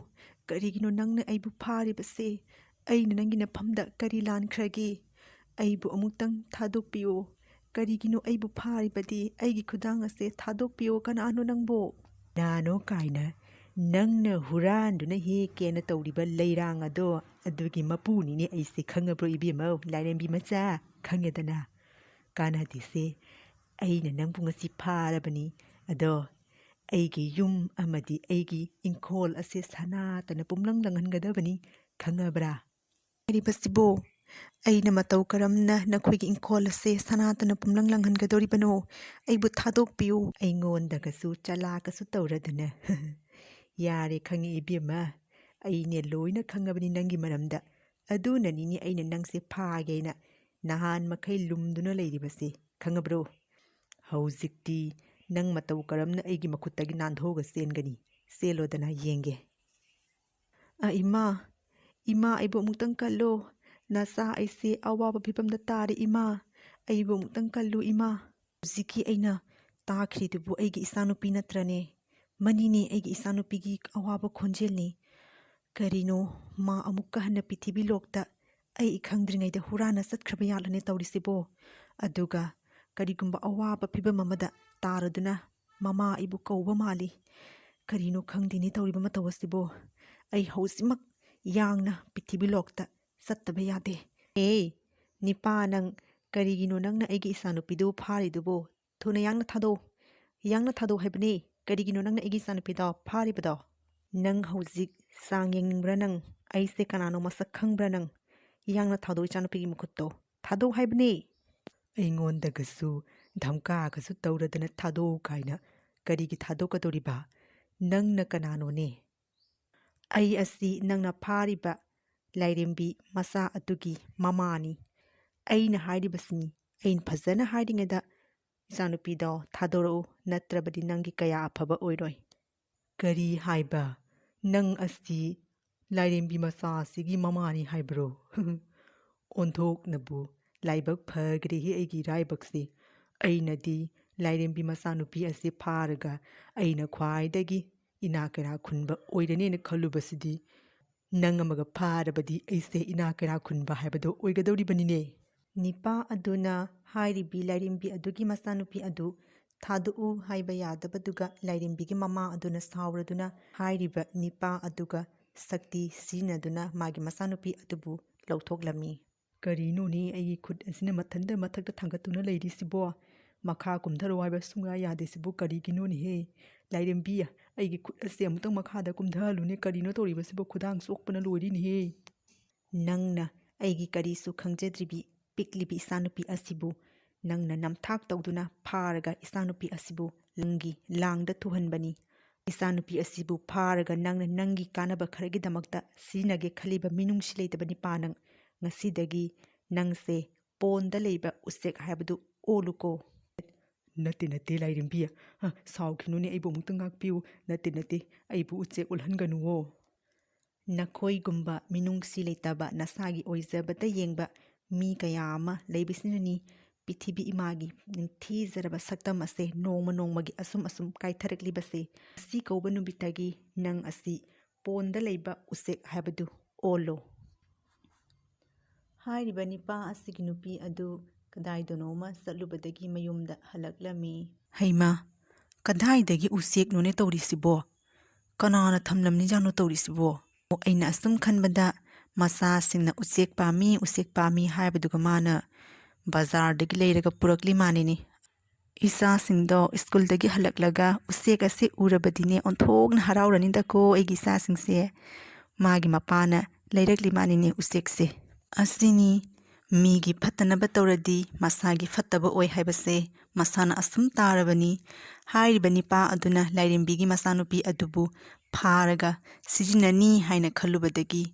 ꯀꯔꯤꯒꯤꯅꯣ ꯅꯪꯅ ꯑꯩꯕꯨ ꯐꯥꯔꯤꯕꯁꯦ ꯑꯩꯅ ꯅꯪꯒꯤ ꯅꯐꯝꯗ ꯀꯔꯤ ꯂꯥꯟꯈ꯭ꯔꯒꯦ ꯑꯩꯕꯨ ꯑꯃꯨꯛꯇꯪ ꯊꯥꯗꯣꯛꯄꯤꯌꯨ ꯀꯔꯤꯒꯤꯅꯣ ꯑꯩꯕꯨ ꯐꯥꯔꯤꯕꯗꯤ ꯑꯩꯒꯤ ꯈꯨꯗꯥꯡ ꯑꯁꯦ ꯊꯥꯗꯣꯛꯄꯤꯌꯨ ꯀꯅꯥꯅꯣ ꯅꯪꯕꯨ ꯀꯅꯥꯅꯣ ꯀꯥꯏꯅ ꯅꯪꯅ ꯍꯨꯔꯥꯟꯗꯨꯅ ꯍꯦꯛꯀꯦꯅ ꯇꯧꯔꯤꯕ ꯂꯩꯔꯥꯡ ꯑꯗꯣ ꯑꯗꯨꯒꯤ ꯃꯄꯨꯅꯤꯅꯦ ꯑꯩꯁꯦ ꯈꯪꯉꯕ꯭ꯔꯣ ꯏꯕꯦꯝꯃ ꯂꯥꯏꯔꯦꯝꯕꯤ ꯃꯆꯥ ꯈꯪꯉꯦꯗꯅ ꯀꯥꯟꯅꯗꯦꯁꯦ ꯑꯩꯅ ꯅꯪꯕꯨꯉꯁꯤ ꯐꯥꯔꯕꯅꯤ ꯑꯗꯣ ꯑꯩꯒꯤ ꯌꯨꯝ ꯑꯃꯗꯤ ꯑꯩꯒꯤ ꯏꯪꯈꯣꯜ ꯑꯁꯦ ꯁꯅꯥꯇꯅ ꯄꯨꯝꯂꯪ ꯂꯪꯍꯟꯒꯗꯕꯅꯤ ꯈꯪꯉꯕ꯭ꯔꯥ ꯍꯥꯏꯔꯤꯕꯁꯤꯕꯣ ꯑꯩꯅ ꯃꯇꯧ ꯀꯔꯝꯅ ꯅꯈꯣꯏꯒꯤ ꯏꯪꯈꯣꯜ ꯑꯁꯦ ꯁꯅꯥꯇꯅ ꯄꯨꯝꯂꯪ ꯂꯪꯍꯟꯒꯗꯧꯔꯤꯕꯅꯣ ꯑꯩꯕꯨ ꯊꯥꯗꯣꯛꯄꯤꯌꯨ ꯑꯩꯉꯣꯟꯗꯒꯁꯨ ꯆꯂꯥꯀꯁꯨ ꯇꯧꯔꯗꯅ ꯌꯥꯔꯦ ꯈꯪꯉꯤ ꯏꯕꯦꯝꯃ ꯑꯩꯅꯦ ꯂꯣꯏꯅ ꯈꯪꯉꯕꯅꯤ ꯅꯪꯒꯤ ꯃꯔꯝꯗ ꯑꯗꯨꯅꯅꯤꯅꯦ ꯑꯩꯅ ꯅꯪꯁꯦ ꯐꯥꯒꯦꯅ ꯅꯍꯥꯟ ꯃꯈꯩ ꯂꯨꯝꯗꯨꯅ ꯂꯩꯔꯤꯕꯁꯦ ꯈꯪꯉꯕ꯭ꯔꯣ ꯍꯧꯖꯤꯛꯇꯤ ꯅꯪ ꯃꯇꯧ ꯀꯔꯝꯅ ꯑꯩꯒꯤ ꯃꯈꯨꯠꯇꯒꯤ ꯅꯥꯟꯊꯣꯛꯑꯒ ꯆꯦꯟꯒꯅꯤ ꯆꯦꯜꯂꯣꯗꯅ ꯌꯦꯡꯒꯦ ꯏꯃꯥ ꯑꯩꯕꯨ ꯑꯃꯨꯛꯇꯪ ꯀꯜꯂꯣ ꯅꯆꯥ ꯑꯩꯁꯦ ꯑꯋꯥꯕ ꯐꯤꯕꯝꯗ ꯇꯥꯔꯦ ꯏꯃꯥ ꯑꯩꯕꯨ ꯑꯃꯨꯛꯇꯪ ꯀꯜꯂꯨ ꯏꯃꯥ ꯍꯧꯖꯤꯛꯀꯤ ꯑꯩꯅ ꯇꯥꯈ꯭ꯔꯤꯗꯨꯕꯨ ꯑꯩꯒꯤ ꯏꯆꯥꯅꯨꯄꯤ ꯅꯠꯇ꯭ꯔꯅꯦ ꯃꯅꯤꯅꯦ ꯑꯩꯒꯤ ꯏꯆꯥꯅꯨꯄꯤꯒꯤ ꯑꯋꯥꯕ ꯈꯣꯟꯖꯦꯜꯅꯤ ꯀꯔꯤꯅꯣ ꯃꯥ ꯑꯃꯨꯛꯀ ꯍꯟꯅ ꯄ꯭ꯔꯤꯊꯤꯕꯤꯂꯣꯛꯇ ꯑꯩ ꯈꯪꯗ꯭ꯔꯤꯉꯩꯗ ꯍꯨꯔꯥꯟꯅ ꯆꯠꯈ꯭ꯔꯕ ꯌꯥꯠꯂꯅꯦ ꯇꯧꯔꯤꯁꯤꯕꯣ ꯑꯗꯨꯒ ꯀꯔꯤꯒꯨꯝꯕ ꯑꯋꯥꯕ ꯐꯤꯕꯝ ꯑꯃꯗ ꯇꯥꯔꯗꯨꯅ ꯃꯃꯥ ꯑꯩꯕꯨ ꯀꯧꯕ ꯃꯥꯜꯂꯤ ꯀꯔꯤꯅꯣ ꯈꯪꯗꯦꯅꯦ ꯇꯧꯔꯤꯕ ꯃꯇꯧ ꯑꯁꯤꯕꯣ ꯑꯩ ꯍꯧꯖꯤꯛꯃꯛ ꯌꯥꯡꯅ ꯄ꯭ꯔꯤꯊꯤꯕꯤꯂꯣꯛꯇ ꯆꯠꯇꯕ ꯌꯥꯗꯦ ꯅꯤꯄꯥ ꯅꯪ ꯀꯔꯤꯒꯤꯅꯣ ꯅꯪꯅ ꯑꯩꯒꯤ ꯏꯆꯥꯅꯨꯄꯤꯗꯨ ꯐꯥꯔꯤꯗꯨꯕꯣ ꯊꯨꯅ ꯌꯥꯡꯅ ꯊꯥꯗꯣꯛ ꯍꯥꯏꯕꯅꯤ ꯀꯔꯤꯒꯤꯅꯣ ꯅꯪꯅ ꯑꯩꯒꯤ ꯏꯆꯥꯅꯨꯄꯤꯗꯣ ꯐꯥꯔꯤꯕꯗꯣ ꯅꯪ ꯍꯧꯖꯤꯛ ꯆꯥꯡ ꯌꯦꯡꯅꯤꯡꯕ꯭ꯔꯥ ꯅꯪ ꯑꯩꯁꯦ ꯀꯅꯥꯅꯣ ꯃꯁꯛ ꯈꯪꯕ꯭ꯔꯥ ꯅꯪ ꯌꯥꯡꯅ ꯊꯥꯗꯣꯛ ꯏꯆꯥꯅꯨꯄꯤꯒꯤ ꯃꯈꯨꯠꯇꯣ ꯊꯥꯗꯣꯛ ꯍꯥꯏꯕꯅꯤ ꯑꯩꯉꯣꯟꯗꯒꯁꯨ ꯙꯝꯀꯥꯒꯁꯨ ꯇꯧꯔꯗꯅ ꯊꯥꯗꯣꯛꯎ ꯀꯥꯏꯅ ꯀꯔꯤꯒꯤ ꯊꯥꯗꯣꯛꯀꯗꯧꯔꯤꯕ ꯅꯪꯅ ꯀꯅꯥꯅꯣꯅꯦ ꯑꯩ ꯑꯁꯤ ꯅꯪꯅ ꯐꯥꯔꯤꯕ ꯂꯥꯏꯔꯦꯝꯕꯤ ꯃꯆꯥ ꯑꯗꯨꯒꯤ ꯃꯃꯥꯅꯤ ꯑꯩꯅ ꯍꯥꯏꯔꯤꯕꯁꯤꯅꯤ ꯑꯩꯅ ꯐꯖꯅ ꯍꯥꯏꯔꯤꯉꯩꯗ ꯏꯆꯥꯅꯨꯄꯤꯗꯣ ꯊꯥꯗꯣꯔꯛꯎ ꯅꯠꯇ꯭ꯔꯕꯗꯤ ꯅꯪꯒꯤ ꯀꯌꯥ ꯑꯐꯕ ꯑꯣꯏꯔꯣꯏ ꯀꯔꯤ ꯍꯥꯏꯕ ꯅꯪ ꯑꯁꯤ ꯂꯥꯏꯔꯦꯝꯕꯤ ꯃꯆꯥ ꯑꯁꯤꯒꯤ ꯃꯃꯥꯅꯤ ꯍꯥꯏꯕ꯭ꯔꯣ ꯑꯣꯟꯊꯣꯛꯅꯕꯨ ꯂꯥꯏꯕꯛ ꯐꯈ꯭ꯔꯦꯍꯦ ꯑꯩꯒꯤ ꯏꯔꯥꯏꯕꯛꯁꯦ ꯑꯩꯅꯗꯤ ꯂꯥꯏꯔꯦꯝꯕꯤ ꯃꯆꯥꯅꯨꯄꯤ ꯑꯁꯤ ꯐꯥꯔꯒ ꯑꯩꯅ ꯈ꯭ꯋꯥꯏꯗꯒꯤ ꯏꯅꯥꯛ ꯀꯩꯔꯥꯛ ꯈꯨꯟꯕ ꯑꯣꯏꯔꯅꯦꯅ ꯈꯜꯂꯨꯕꯁꯤꯗꯤ ꯅꯪ ꯑꯃꯒ ꯐꯥꯔꯕꯗꯤ ꯑꯩꯁꯦ ꯏꯅꯥꯛ ꯀꯩꯔꯥꯛ ꯈꯨꯟꯕ ꯍꯥꯏꯕꯗꯣ ꯑꯣꯏꯒꯗꯧꯔꯤꯕꯅꯤꯅꯦ꯫ ꯅꯤꯄꯥ ꯑꯗꯨꯅ ꯍꯥꯏꯔꯤꯕꯤ ꯂꯥꯏꯔꯦꯝꯕꯤ ꯑꯗꯨꯒꯤ ꯃꯆꯥꯅꯨꯄꯤ ꯑꯗꯨ ꯊꯥꯗꯣꯛꯎ ꯍꯥꯏꯕ ꯌꯥꯗꯕꯗꯨꯒ ꯂꯥꯏꯔꯦꯝꯕꯤꯒꯤ ꯃꯃꯥ ꯑꯗꯨꯅ ꯁꯥꯎꯔꯗꯨꯅ ꯍꯥꯏꯔꯤꯕ ꯅꯤꯄꯥ ꯑꯗꯨꯒ ꯁꯛꯇꯤ ꯁꯤꯖꯤꯟꯅꯗꯨꯅ ꯃꯥꯒꯤ ꯃꯆꯥꯅꯨꯄꯤ ꯑꯗꯨꯕꯨ ꯂꯧꯊꯣꯛꯂꯝꯃꯤ꯫ ꯀꯔꯤꯅꯣꯅꯦ ꯑꯩꯒꯤ ꯈꯨꯠ ꯑꯁꯤꯅ ꯃꯊꯛꯇ ꯊꯥꯡꯒꯠꯇꯨꯅ ꯂꯩꯔꯤꯁꯤꯕꯣ? ꯃꯈꯥ ꯀꯨꯝꯊꯔꯣ ꯍꯥꯏꯕ ꯁꯨꯡꯌꯥ ꯌꯥꯗꯦꯁꯤꯕꯨ ꯀꯔꯤꯒꯤꯅꯣꯅꯦꯍꯦ? ꯂꯥꯏꯔꯦꯝꯕꯤ, ꯑꯩꯒꯤ ꯈꯨꯠ ꯑꯁꯤ ꯑꯃꯨꯛꯇꯪ ꯃꯈꯥꯗ ꯀꯨꯝꯊꯍꯜꯂꯨꯅꯦ, ꯀꯔꯤꯅꯣ ꯇꯧꯔꯤꯕꯁꯤꯕꯣ? ꯈꯨꯗꯥꯡ ꯆꯣꯛꯄꯅ ꯂꯣꯏꯔꯤꯅꯦꯍꯦ꯫ ꯅꯪꯅ ꯑꯩꯒꯤ ꯀꯔꯤꯁꯨ ꯈꯪꯖꯗ꯭ꯔꯤꯕꯤ ꯄꯤꯛꯂꯤꯕꯤ ꯏꯆꯥꯅꯨꯄꯤ ꯑꯁꯤꯕꯨ ꯅꯪꯅ ꯅꯝꯊꯥꯛ ꯇꯧꯗꯨꯅ ꯐꯥꯔꯒ ꯏꯆꯥꯅꯨꯄꯤ ꯑꯁꯤꯕꯨ ꯅꯪꯒꯤ ꯂꯥꯡꯗ ꯊꯨꯍꯟꯕꯅꯤ꯫ ꯏꯆꯥꯅꯨꯄꯤ ꯑꯁꯤꯕꯨ ꯐꯥꯔꯒ ꯅꯪꯅ ꯅꯪꯒꯤ ꯀꯥꯟꯅꯕ ꯈꯔꯒꯤꯗꯃꯛꯇ ꯁꯤꯖꯤꯟꯅꯒꯦ ꯈꯜꯂꯤꯕ ꯃꯤꯅꯨꯡꯁꯤ ꯂꯩꯇꯕ ꯅꯤꯄꯥ ꯅꯪ, ꯉꯁꯤꯗꯒꯤ ꯅꯪꯁꯦ ꯄꯣꯟꯗ ꯂꯩꯕ ꯎꯆꯦꯛ ꯍꯥꯏꯕꯗꯨ ꯑꯣꯜꯂꯨꯀꯣ꯫ ꯅꯠꯇꯦ ꯂꯥꯏꯔꯦꯝꯕꯤ, ꯁꯥꯎꯈꯤꯅꯨꯅꯦ, ꯑꯩꯕꯨ ꯑꯃꯨꯛꯇꯪ ꯉꯥꯛꯄꯤꯌꯨ꯫ ꯅꯠꯇꯦ, ꯑꯩꯕꯨ ꯎꯆꯦꯛ ꯑꯣꯜꯍꯟꯒꯅꯨꯋꯣ꯫ ꯅꯈꯣꯏꯒꯨꯝꯕ ꯃꯤꯅꯨꯡꯁꯤ ꯂꯩꯇꯕ ꯅꯁꯥꯒꯤ ꯑꯣꯏꯖꯕꯇ ꯌꯦꯡꯕ ꯃꯤ ꯀꯌꯥ ꯑꯃ ꯂꯩꯕꯁꯤꯅꯅꯤ ꯄ꯭ꯔꯤꯊꯤꯕꯤ ꯏꯃꯥꯒꯤ ꯅꯤꯡꯊꯤꯖꯔꯕ ꯁꯛꯇꯝ ꯑꯁꯦ ꯅꯣꯡꯃ ꯅꯣꯡꯃꯒꯤ ꯑꯁꯨꯝ ꯀꯥꯏꯊꯔꯛꯂꯤꯕꯁꯦ꯫ ꯉꯁꯤ ꯀꯧꯕ ꯅꯨꯃꯤꯠꯇꯒꯤ ꯅꯪ ꯑꯁꯤ ꯄꯣꯟꯗ ꯂꯩꯕ ꯎꯆꯦꯛ ꯍꯥꯏꯕꯗꯨ ꯑꯣꯜꯂꯣ꯫ ꯍꯥꯏꯔꯤꯕ ꯅꯤꯄꯥ ꯑꯁꯤꯒꯤ ꯅꯨꯄꯤ ꯑꯗꯨ ꯀꯗꯥꯏꯗꯅꯣꯃ ꯆꯠꯂꯨꯕꯗꯒꯤ ꯃꯌꯨꯝꯗ ꯍꯜꯂꯛꯂꯝꯃꯤ꯫ ꯍꯩꯃꯥ, ꯀꯗꯥꯏꯗꯒꯤ ꯎꯆꯦꯛꯅꯣꯅꯦ ꯇꯧꯔꯤꯁꯤꯕꯣ? ꯀꯅꯥꯅ ꯊꯝꯂꯝꯅꯤꯖꯥꯠꯅꯣ ꯇꯧꯔꯤꯁꯤꯕꯣ? ꯑꯩꯅ ꯑꯁꯨꯝ ꯈꯟꯕꯗ ꯃꯆꯥꯁꯤꯡꯅ ꯎꯆꯦꯛ ꯄꯥꯝꯃꯤ ꯍꯥꯏꯕꯗꯨꯒ ꯃꯥꯅ ꯕꯖꯥꯔꯗꯒꯤ ꯂꯩꯔꯒ ꯄꯨꯔꯛꯂꯤ ꯃꯥꯅꯤꯅꯦ꯫ ꯏꯆꯥꯁꯤꯡꯗꯣ ꯁ꯭ꯀꯨꯜꯗꯒꯤ ꯍꯜꯂꯛꯂꯒ ꯎꯆꯦꯛ ꯑꯁꯤ ꯎꯔꯕꯗꯤꯅꯦ ꯑꯣꯟꯊꯣꯛꯅ ꯍꯔꯥꯎꯔꯅꯤꯗꯀꯣ ꯑꯩꯒꯤ ꯏꯆꯥꯁꯤꯡꯁꯦ꯫ ꯃꯥꯒꯤ ꯃꯄꯥꯅ ꯂꯩꯔꯛꯂꯤ ꯃꯥꯅꯤꯅꯦ ꯎꯆꯦꯛꯁꯦ꯫ ꯑꯁꯤꯅꯤ ꯃꯤꯒꯤ ꯐꯠꯇꯅꯕ ꯇꯧꯔꯗꯤ ꯃꯁꯥꯒꯤ ꯐꯠꯇꯕ ꯑꯣꯏ ꯍꯥꯏꯕꯁꯦ ꯃꯁꯥꯅ ꯑꯁꯨꯝ ꯇꯥꯔꯕꯅꯤ꯫ ꯍꯥꯏꯔꯤꯕ ꯅꯤꯄꯥ ꯑꯗꯨꯅ ꯂꯥꯏꯔꯦꯝꯕꯤꯒꯤ ꯃꯆꯥꯅꯨꯄꯤ ꯑꯗꯨꯕꯨ ꯐꯥꯔꯒ ꯁꯤꯖꯤꯟꯅꯅꯤ ꯍꯥꯏꯅ ꯈꯜꯂꯨꯕꯗꯒꯤ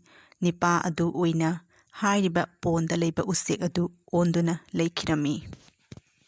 ꯅꯤꯄꯥ ꯑꯗꯨ ꯑꯣꯏꯅ ꯍꯥꯏꯔꯤꯕ ꯄꯣꯟꯗ ꯂꯩꯕ ꯎꯆꯦꯛ ꯑꯗꯨ ꯑꯣꯟꯗꯨꯅ ꯂꯩꯈꯤꯔꯝꯃꯤ꯫